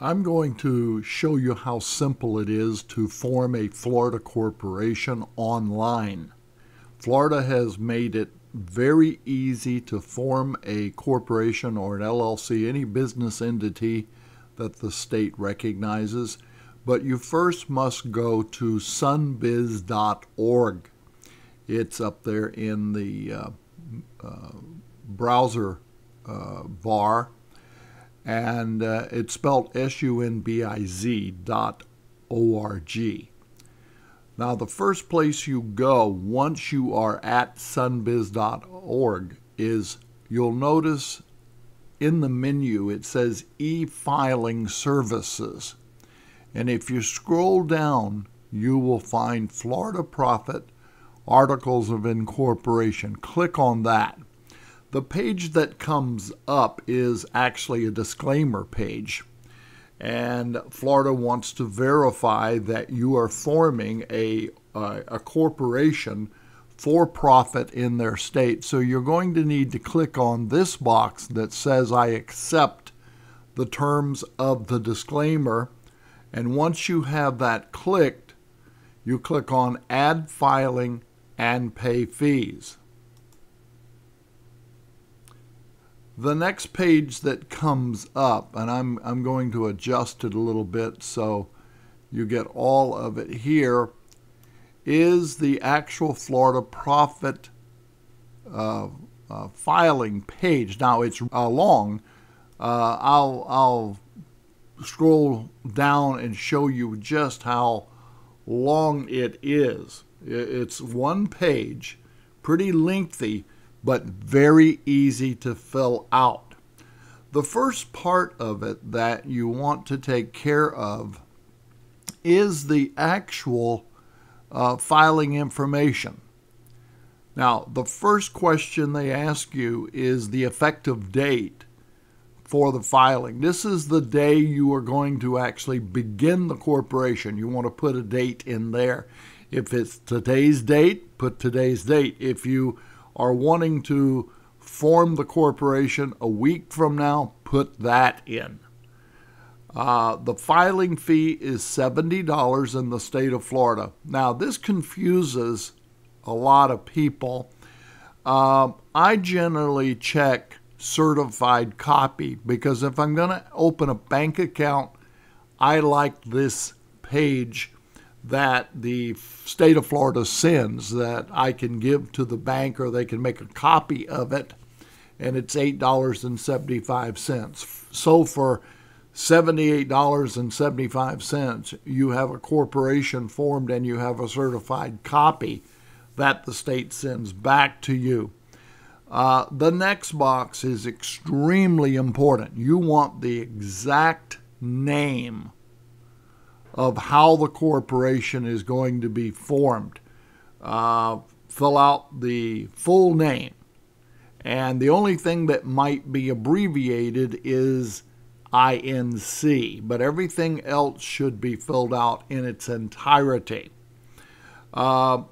I'm going to show you how simple it is to form a Florida corporation online. Florida has made it very easy to form a corporation or an LLC, any business entity that the state recognizes, but you first must go to sunbiz.org. It's up there in the browser bar, and it's spelled sunbiz.org. Now, the first place you go once you are at sunbiz.org is you'll notice in the menu it says e-filing services. And if you scroll down, you will find Florida Profit Articles of Incorporation. Click on that. The page that comes up is actually a disclaimer page, and Florida wants to verify that you are forming a corporation for profit in their state. So you're going to need to click on this box that says I accept the terms of the disclaimer, and once you have that clicked, you click on Add Filing and Pay Fees. The next page that comes up, and I'm going to adjust it a little bit so you get all of it here, is the actual Florida Profit filing page. Now it's long. I'll scroll down and show you just how long it is. It's one page, pretty lengthy, but very easy to fill out. The first part of it that you want to take care of is the actual filing information. Now, the first question they ask you is the effective date for the filing. This is the day you are going to actually begin the corporation. You want to put a date in there. If it's today's date, put today's date. If you are wanting to form the corporation a week from now, put that in. The filing fee is $70 in the state of Florida. Now, this confuses a lot of people. I generally check certified copy because if I'm going to open a bank account, I like this page that the state of Florida sends that I can give to the bank, or they can make a copy of it, and it's $8.75. So for $78.75, you have a corporation formed and you have a certified copy that the state sends back to you. The next box is extremely important. You want the exact name of how the corporation is going to be formed. Fill out the full name. And the only thing that might be abbreviated is INC, but everything else should be filled out in its entirety. For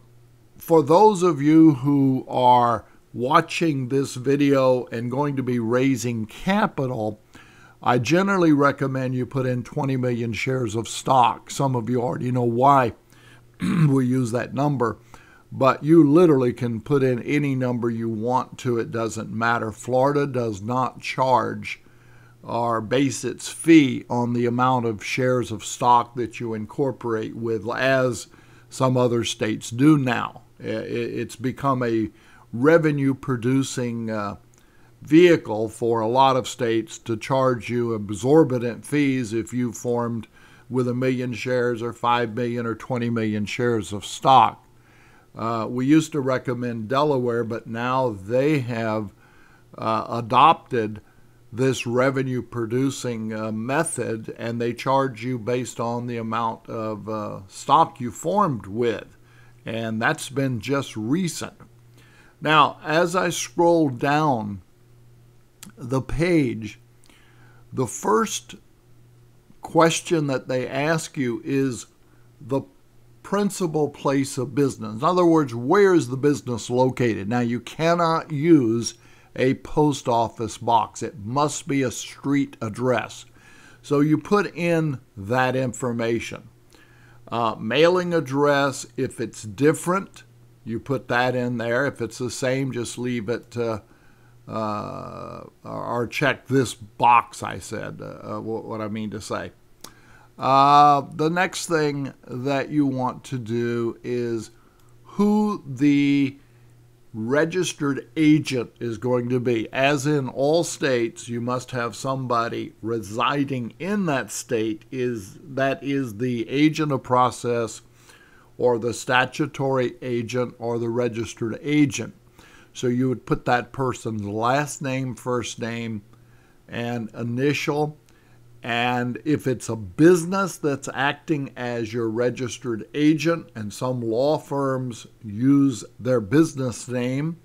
those of you who are watching this video and going to be raising capital, I generally recommend you put in 20 million shares of stock. Some of you already know why we use that number, but you literally can put in any number you want to. It doesn't matter. Florida does not charge or base its fee on the amount of shares of stock that you incorporate with, as some other states do now. It's become a revenue-producing vehicle for a lot of states to charge you exorbitant fees if you formed with 1 million shares or 5 million or 20 million shares of stock. We used to recommend Delaware, but now they have adopted this revenue-producing method, and they charge you based on the amount of stock you formed with, and that's been just recent. Now, as I scroll down the page, the first question that they ask you is the principal place of business. In other words, where is the business located? Now, you cannot use a post office box. It must be a street address. So you put in that information. Mailing address, if it's different, you put that in there. If it's the same, just leave it or check this box, I said, what I mean to say. The next thing that you want to do is who the registered agent is going to be. As in all states, you must have somebody residing in that state that is the agent of process or the statutory agent or the registered agent. So you would put that person's last name, first name, and initial. And if it's a business that's acting as your registered agent, and some law firms use their business name,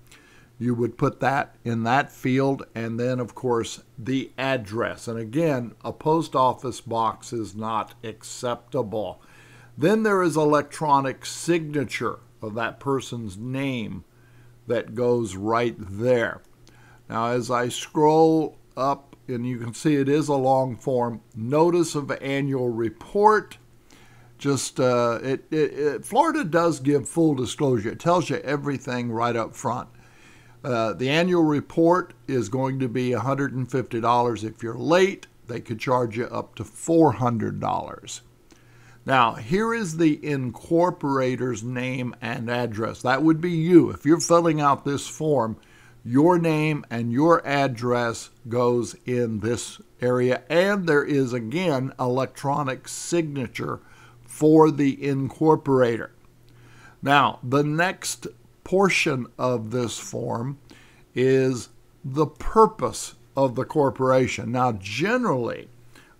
you would put that in that field. And then, of course, the address. And again, a post office box is not acceptable. Then there is electronic signature of that person's name that goes right there. Now, as I scroll up, and you can see it is a long form, notice of annual report. Just Florida does give full disclosure. It tells you everything right up front. The annual report is going to be $150. If you're late, they could charge you up to $400. Now, here is the incorporator's name and address. That would be you. If you're filling out this form, your name and your address goes in this area. And there is, again, electronic signature for the incorporator. Now, the next portion of this form is the purpose of the corporation. Now, generally,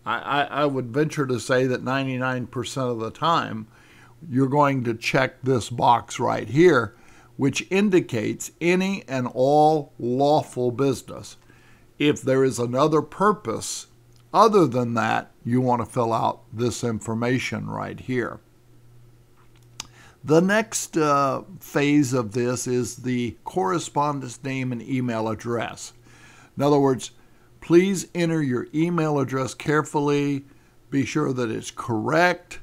I would venture to say that 99% of the time, you're going to check this box right here, which indicates any and all lawful business. If there is another purpose other than that, you want to fill out this information right here. The next phase of this is the correspondence name and email address. In other words, please enter your email address carefully. Be sure that it's correct.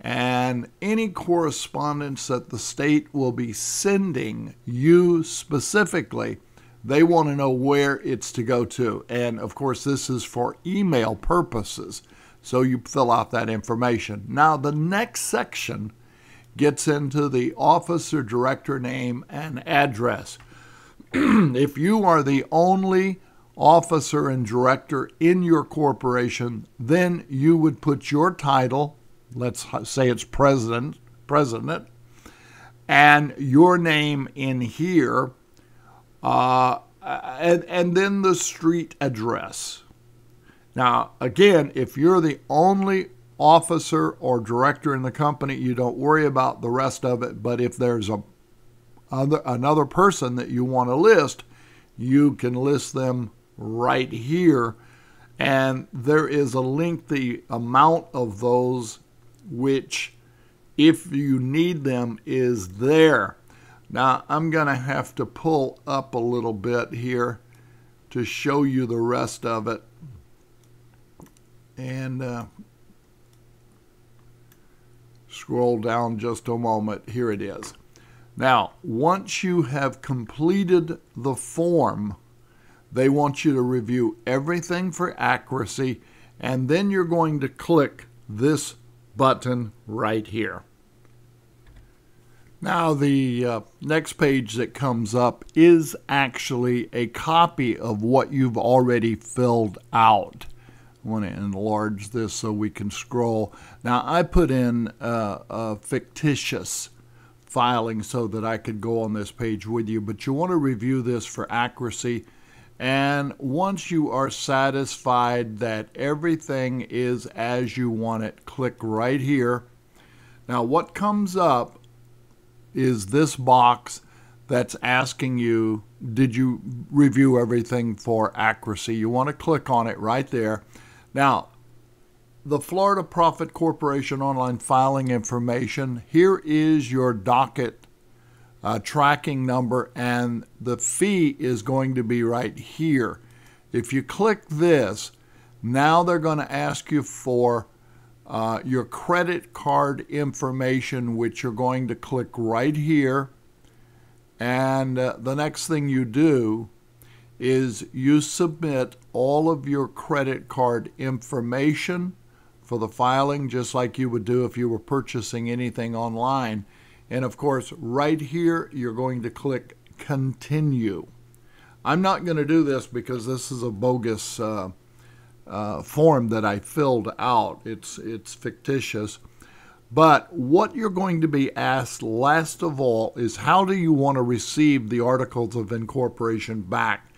And any correspondence that the state will be sending you specifically, they want to know where it's to go to. And of course, this is for email purposes. So you fill out that information. Now, the next section gets into the officer director name and address. If you are the only officer and director in your corporation, then you would put your title, let's say it's president, and your name in here, and then the street address. Now, again, if you're the only officer or director in the company, you don't worry about the rest of it. But if there's another person that you want to list, you can list them right here. And there is a link, the amount of those, which if you need them is there. Now, I'm going to have to pull up a little bit here to show you the rest of it. And scroll down just a moment. Here it is. Now, once you have completed the form, they want you to review everything for accuracy, and then you're going to click this button right here. Now, the next page that comes up is actually a copy of what you've already filled out. I want to enlarge this so we can scroll. Now, I put in a fictitious filing so that I could go on this page with you, but you want to review this for accuracy. And once you are satisfied that everything is as you want it, click right here. Now, what comes up is this box that's asking you, did you review everything for accuracy? You want to click on it right there. Now, the Florida Profit Corporation online filing information, here is your docket tracking number, and the fee is going to be right here. If you click this, Now they're going to ask you for your credit card information, which you're going to click right here. And the next thing you do is you submit all of your credit card information for the filing, just like you would do if you were purchasing anything online. And of course, right here, you're going to click Continue. I'm not going to do this because this is a bogus form that I filled out. It's fictitious. But what you're going to be asked last of all is, how do you want to receive the articles of incorporation back?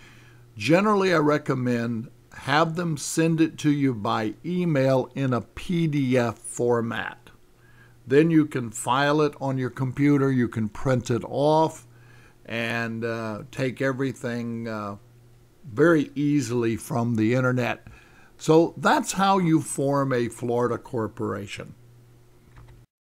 Generally, I recommend have them send it to you by email in a PDF format. Then you can file it on your computer, you can print it off, and take everything very easily from the internet. So that's how you form a Florida corporation.